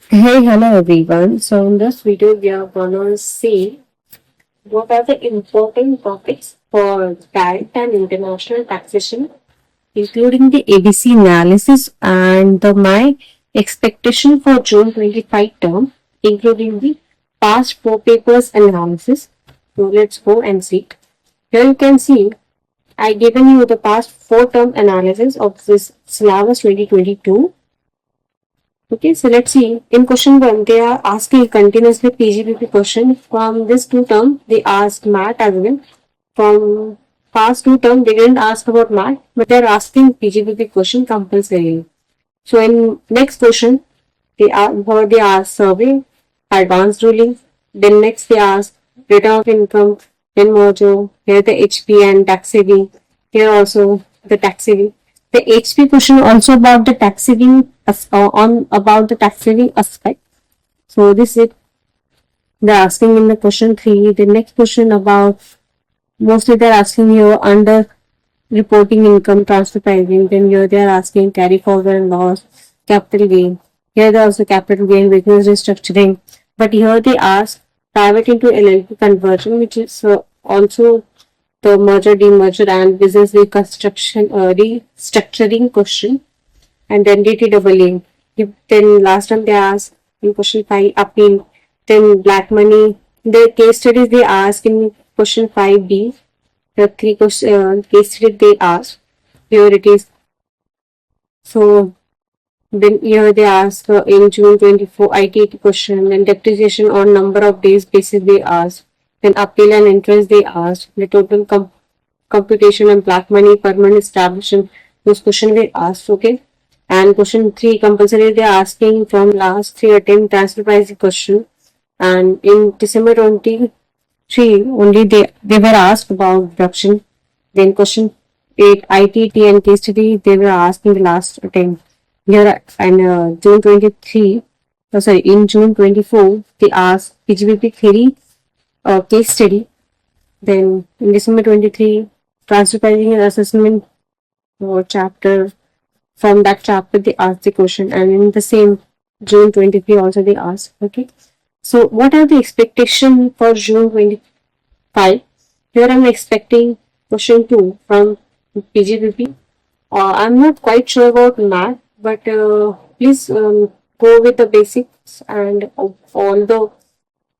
Hey, hello everyone. So in this video, we are gonna see what are the important topics for direct and international taxation, including the ABC analysis and my expectation for June 25 term, including the past four papers analysis. So let's go and see. Here you can see I given you the past four term analysis of this syllabus 2022. Okay, so let's see. In question 1, they are asking continuously PGBP question. From this two term, they asked math as well. From past two term, they didn't ask about math, but they are asking PGBP question compulsorily. So in next question, they ask survey, advanced ruling. Then next they ask rate of income, then merger, here the HP and tax saving. Here also the tax saving. The HP question also about the tax saving on about the tax saving aspect. So this is they're asking in the question 3. The next question about mostly they're asking here under reporting income transfer pricing. Then here they are asking carry forward and loss, capital gain. Here they also capital gain, business restructuring. But here they ask private into LLP conversion, which is also the merger, demerger, and business reconstruction, restructuring question. And then DTAA. Then last time they asked in question 5 appeal. Then black money. The case studies they ask in question 5B, the three case studies they ask. Here it is. So then here they ask in June 24 ITT question, then depreciation on number of days basis they ask, then appeal and interest they ask, the total computation and black money permanent establishment, those questions they ask, okay. And question 3 compulsory they are asking from last 3 attempt transfer pricing question, and in December 23 only they were asked about reduction. Then question 8 ITT and case study they were asked in the last attempt. Here and June 23, sorry, in June 24, they asked PGBP theory case study. Then in December 23, transfer pricing and assessment chapter. From that chapter, they asked the question, and in the same June 23 also they asked. Okay, so what are the expectation for June 25? Here I'm expecting question 2 from PGBP. I'm not quite sure about math, but please go with the basics and all the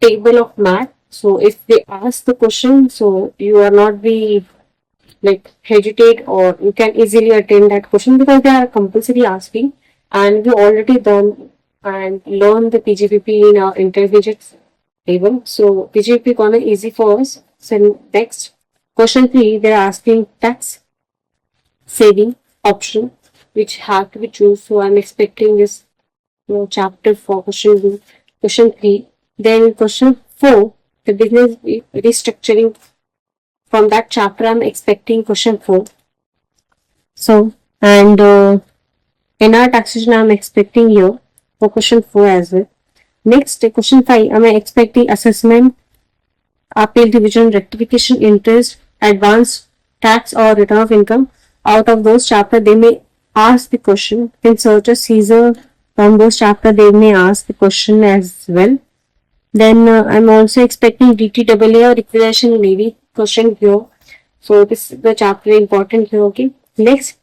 table of math. So if they ask the question, so you are not be like hesitate, or you can easily attend that question because they are compulsory asking, and we already done and learn the PGBP in our intermediate level. So PGBP gonna easy for us. So next question 3, they're asking tax saving option which have to be choose. So I'm expecting this chapter for question 3. Then question 4, the business restructuring. From that chapter I'm expecting question 4. So and NR taxation I'm expecting here for question 4 as well. Next question 5, am I expecting assessment, appeal division, rectification, interest, advance tax or return of income. Out of those chapter they may ask the question. Then search a Caesar, from those chapter they may ask the question as well. Then I'm also expecting DTAA or requisition levy question here. So this is the chapter important here. Okay. Next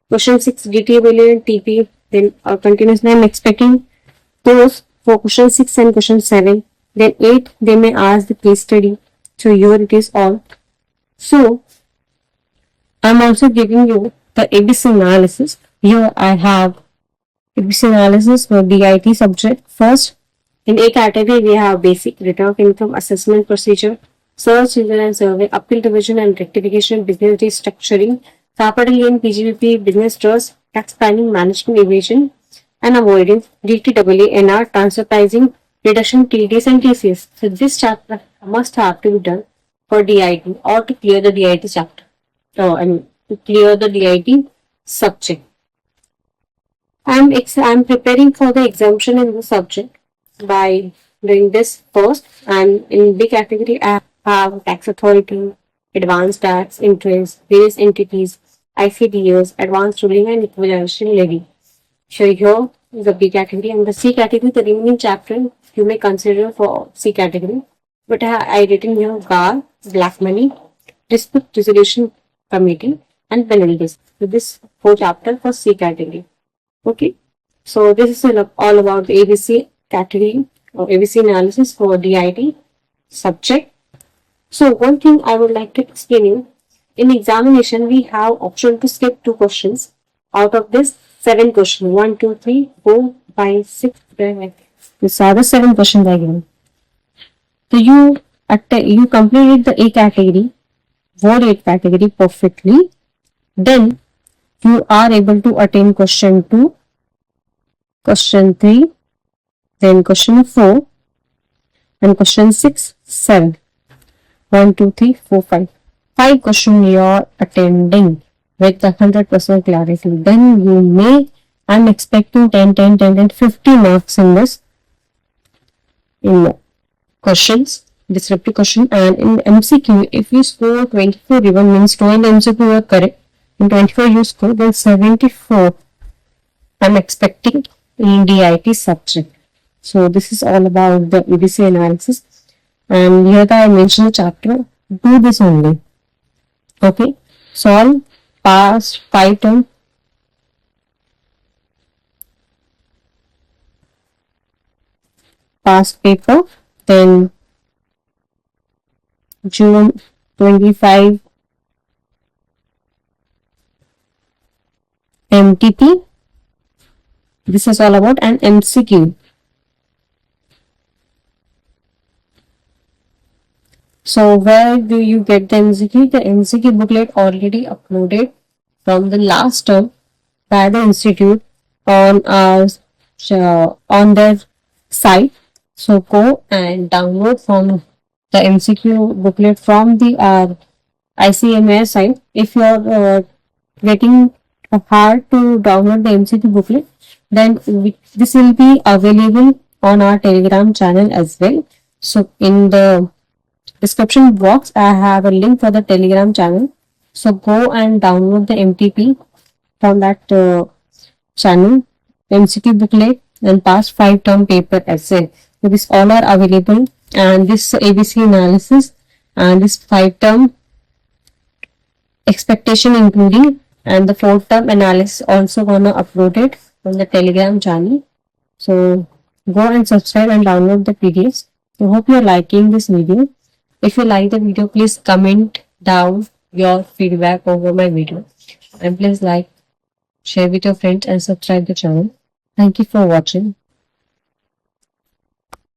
question 6, DTAA and TP. Then continuously I'm expecting those for question 6 and question 7. Then 8 they may ask the case study. So here it is all. So I'm also giving you the ABC analysis. Here I have ABC analysis for DIT subject. First, in A category, we have basic return of income assessment procedure, search engine and survey, appeal division and rectification, business restructuring, capital gain, PGBP, business trust, tax planning, management evasion and avoidance, DTAA, NR, transfer pricing, reduction, TDS and TCS. So this chapter must have to be done for DIT or to clear the DIT chapter. To clear the DIT subject. I'm preparing for the exemption in the subject by doing this first, and in B category I have tax authority, advanced tax, interest, various entities, ICDOs, advanced ruling and equalization levy. So here is a B category, and the C category, the remaining chapter you may consider for C category. But I written here GAR, Black Money, Dispute Resolution Committee, and Penalties. So this 4 chapter for C category. Okay. So this is all about the ABC category or ABC analysis for DIT subject. So one thing I would like to explain you, in examination we have option to skip 2 questions out of this 7 questions. 1, 2, 3, 4, 5, 6, 7. These are the 7 questions I given. So you completed the A category, Word 8 category perfectly. Then you are able to attain question 2, question 3, then question 4, and question 6, 7. 1, 2, 3, 4, 5. 5 questions you are attending with 100% clarity. Then you may, I'm expecting 10, 10, 10, and 50 marks in this, in questions, descriptive question. And in MCQ, if you score 24, even means 2 in MCQ are correct, in 24 you score, then 74 I'm expecting in DIT subject. So this is all about the ABC analysis. And here I mentioned the chapter, do this only. Okay, solve past 5 term, past paper, then June 25 MTP. This is all about an MCQ. So where do you get the MCQ? The MCQ booklet already uploaded from the last term by the institute on their site. So go and download from the MCQ booklet from the ICMA site. If you are getting hard to download the MCQ booklet, then this will be available on our Telegram channel as well. So in the description box I have a link for the Telegram channel. So go and download the MTP from that channel, MCQ booklet, and past 5 term paper essay. So this all are available, and this ABC analysis and this 5 term expectation including, and the 4 term analysis also gonna upload it on the Telegram channel. So go and subscribe and download the PDFs. I hope you are liking this video. If you like the video, please comment down your feedback over my video, and please like, share with your friends, and subscribe the channel. Thank you for watching.